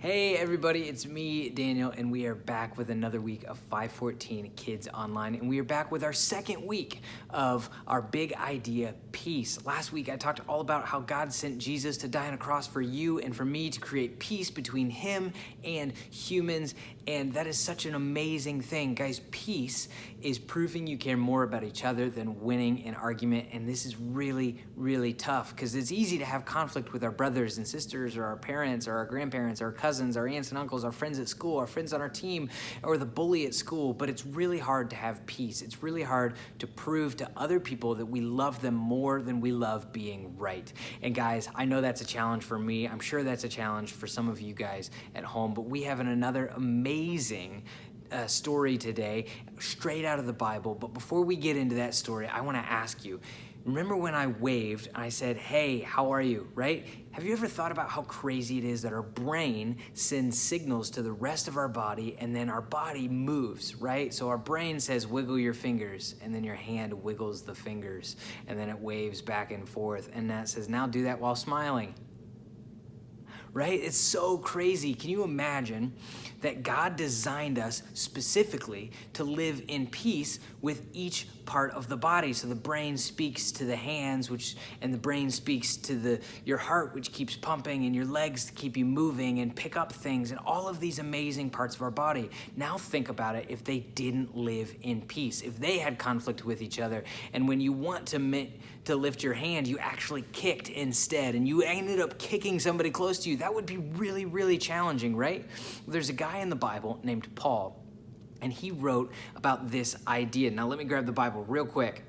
Hey everybody, it's me, Daniel, and we are back with another week of 514 Kids Online, and we are back with our second week of our big idea, peace. Last week I talked all about how God sent Jesus to die on a cross for you and for me to create peace between him and humans, and that is such an amazing thing. Guys, peace is proving you care more about each other than winning an argument, and this is really, really tough because it's easy to have conflict with our brothers and sisters or our parents or our grandparents or our cousins, our aunts and uncles, our friends at school, our friends on our team, or the bully at school, but it's really hard to have peace. It's really hard to prove to other people that we love them more than we love being right. And guys, I know that's a challenge for me. I'm sure that's a challenge for some of you guys at home, but we have another amazing story today, straight out of the Bible. But before we get into that story, I want to ask you, remember when I waved and I said, hey, how are you, right? Have you ever thought about how crazy it is that our brain sends signals to the rest of our body and then our body moves, right? So our brain says, wiggle your fingers, and then your hand wiggles the fingers, and then it waves back and forth, and that says, now do that while smiling. Right? It's so crazy. Can you imagine that God designed us specifically to live in peace with each part of the body? So the brain speaks to the hands, and the brain speaks to your heart, which keeps pumping, and your legs keep you moving and pick up things, and all of these amazing parts of our body. Now think about it if they didn't live in peace, if they had conflict with each other, and when you want to lift your hand, you actually kicked instead, and you ended up kicking somebody close to you. That would be really, really challenging, right? There's a guy in the Bible named Paul, and he wrote about this idea. Now let me grab the Bible real quick.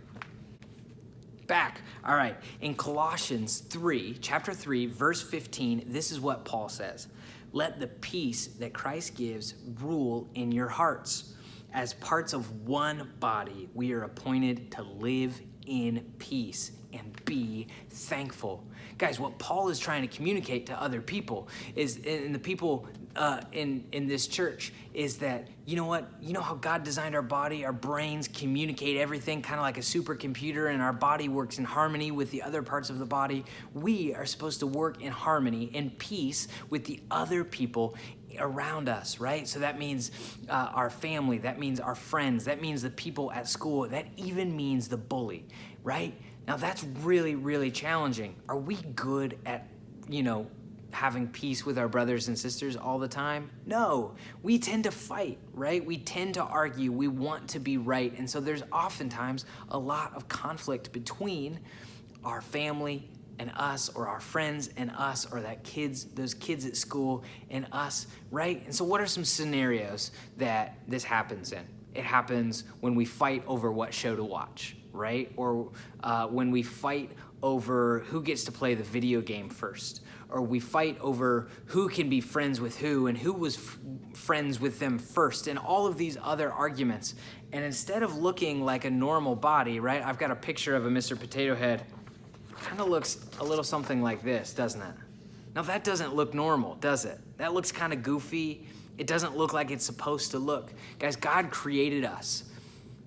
Back. All right. In Colossians 3, chapter 3, verse 15, this is what Paul says. Let the peace that Christ gives rule in your hearts. As parts of one body, we are appointed to live in peace and be thankful. Guys, what Paul is trying to communicate to other people is, and the people in this church, is that, you know what? You know how God designed our body? Our brains communicate everything kind of like a supercomputer, and our body works in harmony with the other parts of the body. We are supposed to work in harmony, in peace with the other people around us, right? So that means our family, that means our friends, that means the people at school, that even means the bully, right? Now that's really, really challenging. Are we good at, having peace with our brothers and sisters all the time? No, we tend to fight, right? We tend to argue. We want to be right. And so there's oftentimes a lot of conflict between our family and us, or our friends and us, or those kids at school and us, right? And so what are some scenarios that this happens in? It happens when we fight over what show to watch, right? Or when we fight over who gets to play the video game first, or we fight over who can be friends with who and who was friends with them first, and all of these other arguments. And instead of looking like a normal body, right? I've got a picture of a Mr. Potato Head. Kind of looks a little something like this, doesn't it? Now that doesn't look normal, does it? That looks kind of goofy. It doesn't look like it's supposed to look. Guys, God created us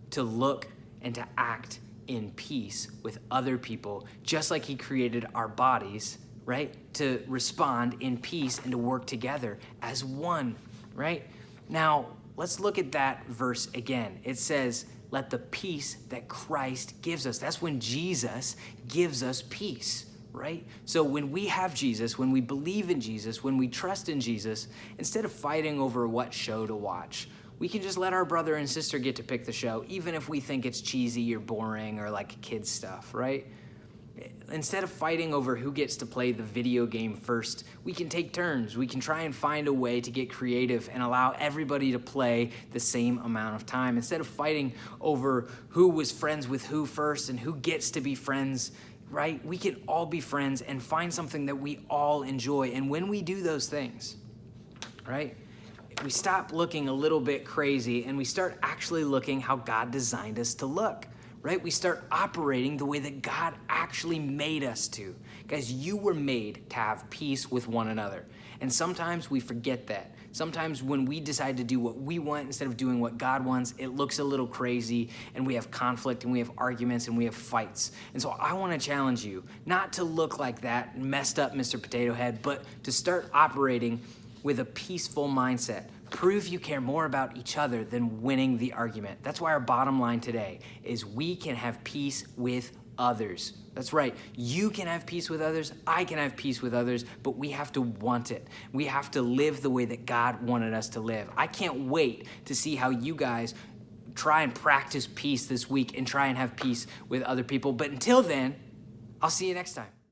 to look and to act in peace with other people, just like he created our bodies, right? To respond in peace and to work together as one, right? Now, let's look at that verse again. It says, let the peace that Christ gives us. That's when Jesus gives us peace, right? So when we have Jesus, when we believe in Jesus, when we trust in Jesus, instead of fighting over what show to watch, we can just let our brother and sister get to pick the show, even if we think it's cheesy or boring or like kids stuff, right? Instead of fighting over who gets to play the video game first, we can take turns. We can try and find a way to get creative and allow everybody to play the same amount of time. Instead of fighting over who was friends with who first and who gets to be friends, right? We can all be friends and find something that we all enjoy. And when we do those things, right, we stop looking a little bit crazy and we start actually looking how God designed us to look. Right? We start operating the way that God actually made us to. Guys, you were made to have peace with one another. And sometimes we forget that. Sometimes when we decide to do what we want instead of doing what God wants, it looks a little crazy, and we have conflict and we have arguments and we have fights. And so I want to challenge you not to look like that messed up Mr. Potato Head, but to start operating with a peaceful mindset. Prove you care more about each other than winning the argument. That's why our bottom line today is we can have peace with others. That's right. You can have peace with others. I can have peace with others, but we have to want it. We have to live the way that God wanted us to live. I can't wait to see how you guys try and practice peace this week and try and have peace with other people. But until then, I'll see you next time.